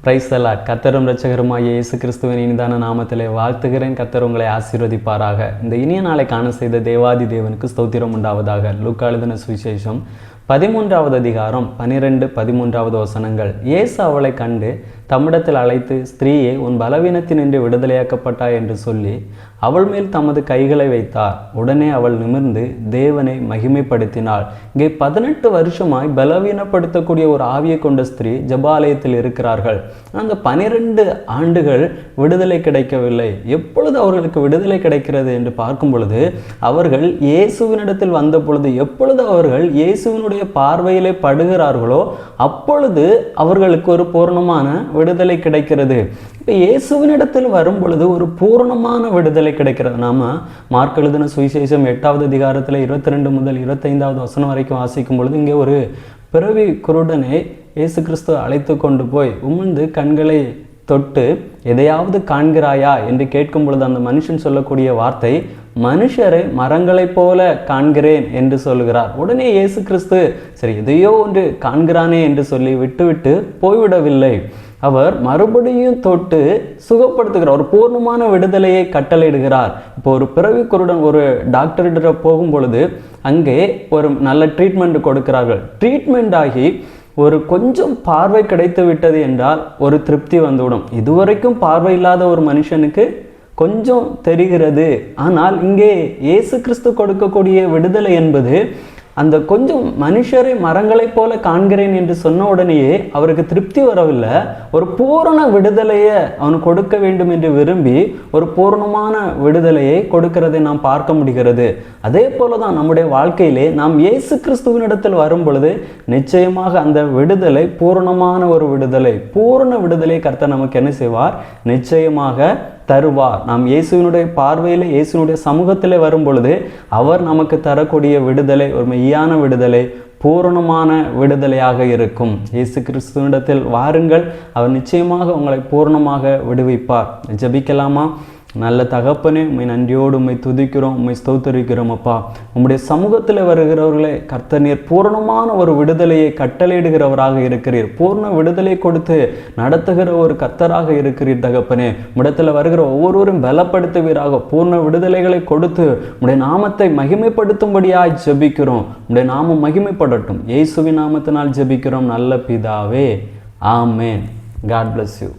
Praise the Lord. கர்த்தரும் இரட்சகருமாகிய இயேசு கிறிஸ்துவின் இனிதான நாமத்திலே வாழ்த்துகிறேன். கர்த்தர் உங்களை ஆசீர்வதிப்பாராக. இந்த இனிய நாளை காண செய்த தேவாதி தேவனுக்கு ஸ்தோத்திரம் உண்டாவதாக. லூக்கா எழுதின சுவிசேஷம் 13வது அதிகாரம் 12-13 வசனங்கள். இயேசு அவளை கண்டு தம்மிடத்தில் அழைத்து, ஸ்திரீயே, உன் பலவீனத்தினின்று விடுதலையாக்கப்பட்டாய் என்று சொல்லி அவள் மேல் தமது கைகளை வைத்தார். உடனே அவள் நிமிர்ந்து தேவனை மகிமைப்படுத்தினாள். இங்கே 18 வருஷமாய் பலவீனப்படுத்தக்கூடிய ஒரு ஆவியை கொண்ட ஸ்திரீ ஜெபாலயத்தில் இருக்கிறார்கள். அந்த 12 ஆண்டுகள் விடுதலை கிடைக்கவில்லை. எப்பொழுது அவர்களுக்கு விடுதலை கிடைக்கிறது என்று பார்க்கும் பொழுது, அவர்கள் இயேசுவினிடத்தில் வந்த பொழுது, எப்பொழுது அவர்கள் இயேசுவினுடைய பார்வையிலே படுகிறார்களோ அப்பொழுது அவர்களுக்கு ஒரு பூர்ணமான விடுதலை கிடைக்கிறது. இப்போ இயேசுவினிடத்தில் வரும் பொழுது ஒரு பூர்ணமான விடுதலை கிடைக்கிறது. நாம மார்க் எழுதின சுவிசேஷம் 8வது அதிகாரத்தில் 22 முதல் 25வது வசனம் வரைக்கும் வாசிக்கும் பொழுது, இங்கே ஒரு பிறவி குருடனை இயேசு கிறிஸ்து அழைத்து கொண்டு போய் உமிழ்ந்து கண்களை தொட்டு, எதையாவது காண்கிறாயா என்று கேட்கும் பொழுது அந்த மனுஷன் சொல்லக்கூடிய வார்த்தை, மனுஷரை மரங்களைப் போல காண்கிறேன் என்று சொல்கிறார். உடனே இயேசு கிறிஸ்து சரி எதையோ ஒன்று காண்கிறானே என்று சொல்லி விட்டுவிட்டு போய்விடவில்லை. அவர் மறுபடியும் தொட்டு சுகப்படுத்துகிறார். ஒரு பூர்ணமான விடுதலையை கட்டளையிடுகிறார். இப்போ ஒரு பிறவி குருடன் ஒரு டாக்டர்கிட்ட போகும் பொழுது அங்கே ஒரு நல்ல ட்ரீட்மெண்ட் கொடுக்கிறார்கள். ட்ரீட்மெண்ட் ஆகி ஒரு கொஞ்சம் பார்வை கிடைத்து விட்டது என்றால் ஒரு திருப்தி வந்துவிடும். இதுவரைக்கும் பார்வை இல்லாத ஒரு மனுஷனுக்கு கொஞ்சம் தெரிகிறது. ஆனால் இங்கே இயேசு கிறிஸ்து கொடுக்கக்கூடிய விடுதலை என்பது அந்த கொஞ்சம் மனுஷரை மரங்களைப் போல காண்கிறேன் என்று சொன்ன உடனேயே அவருக்கு திருப்தி வரவில்லை. ஒரு பூரண விடுதலையை அவன் கொடுக்க வேண்டும் என்று விரும்பி ஒரு பூர்ணமான விடுதலையை கொடுக்கிறதை நாம் பார்க்க முடிகிறது. அதே போல தான் நம்முடைய வாழ்க்கையிலே நாம் இயேசு கிறிஸ்துவினிடத்தில் வரும் பொழுது நிச்சயமாக அந்த விடுதலை பூரணமான ஒரு விடுதலை, பூரண விடுதலையை கர்த்தர் நமக்கு என்ன செய்வார்? நிச்சயமாக தருவார். நாம் இயேசுவினுடைய பார்வையில், இயேசுவினுடைய சமூகத்தில் வரும் பொழுது அவர் நமக்கு தரக்கூடிய விடுதலை ஒரு மெய்யான விடுதலை, பூரணமான விடுதலையாக இருக்கும். இயேசு கிறிஸ்துவினிடத்தில் வாருங்கள், அவர் நிச்சயமாக உங்களை பூரணமாக விடுவிப்பார். ஜெபிக்கலாமா? நல்ல தகப்பனே, உம்மை நன்றியோடு உம்மை துதிக்கிறோம், உம்மை ஸ்தோத்திரிக்கிறோம். அப்பா, உம்முடைய சமூகத்தில் வருகிறவர்களே கர்த்தர் நீர் பூரணமான ஒரு விடுதலையை கட்டளையிடுகிறவராக இருக்கிறீர். பூர்ண விடுதலை கொடுத்து நடத்துகிற ஒரு கர்த்தராக இருக்கிறீர் தகப்பனே. உம்மிடத்தில் வருகிற ஒவ்வொருவரும் பலப்படுத்துவீராக பூர்ண விடுதலைகளை கொடுத்து உம்முடைய நாமத்தை மகிமைப்படுத்தும்படியாய் ஜெபிக்கிறோம். உம்முடைய நாமம் மகிமைப்படட்டும். இயேசுவின் நாமத்தினால் ஜெபிக்கிறோம் நல்ல பிதாவே, ஆமென். God bless you.